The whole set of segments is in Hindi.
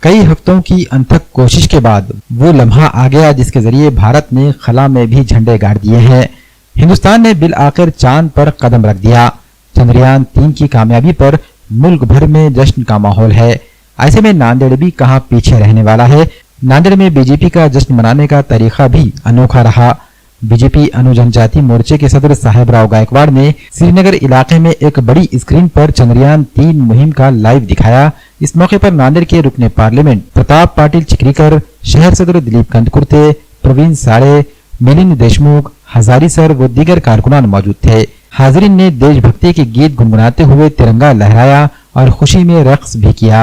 कई हफ्तों की अनथक कोशिश के बाद वो लम्हा आ गया जिसके जरिए भारत ने खला में भी झंडे गाड़ दिए हैं। हिंदुस्तान ने बिल आखिर चांद पर कदम रख दिया। चंद्रयान 3 की कामयाबी पर मुल्क भर में जश्न का माहौल है। ऐसे में नांदेड़ भी कहां पीछे रहने वाला है। नांदेड़ में बीजेपी का जश्न मनाने का तरीका भी अनोखा रहा। बीजेपी अनुजनजाति मोर्चे के सदर साहेबराव गायकवाड़ ने श्रीनगर इलाके में एक बड़ी स्क्रीन पर चंद्रयान 3 मुहिम का लाइव दिखाया। इस मौके पर नांदेड़ के रुकने पार्लियामेंट प्रताप पाटिल चिकरीकर, शहर सदर दिलीप कंदकुर्ते, प्रवीण साड़े, मिलिंद देशमुख, हजारी सर व दीगर कारकुनान मौजूद थे। हाजरीन ने देशभक्ति के गीत गुनगुनाते हुए तिरंगा लहराया और खुशी में रक्स भी किया।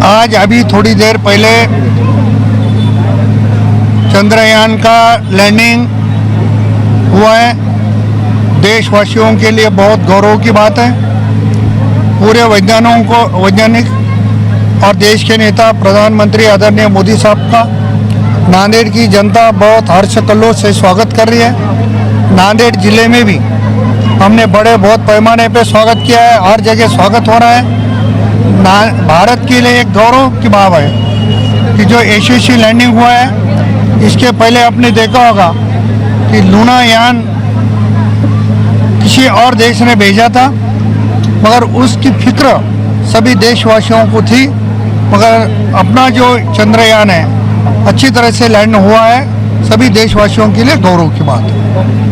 आज अभी थोड़ी देर पहले चंद्रयान का लैंडिंग हुआ है। देशवासियों के लिए बहुत गौरव की बात है। पूरे वैज्ञानिक और देश के नेता प्रधानमंत्री आदरणीय मोदी साहब का नांदेड़ की जनता बहुत हर्ष कल्लोष से स्वागत कर रही है। नांदेड़ जिले में भी हमने बहुत पैमाने पे स्वागत किया है। हर जगह स्वागत हो रहा है। भारत के लिए एक गौरव की बात है कि जो यशस्वी लैंडिंग हुआ है। इसके पहले आपने देखा होगा कि लूना यान किसी और देश ने भेजा था, मगर उसकी फिक्र सभी देशवासियों को थी। मगर अपना जो चंद्रयान है अच्छी तरह से लैंड हुआ है। सभी देशवासियों के लिए गौरव की बात है।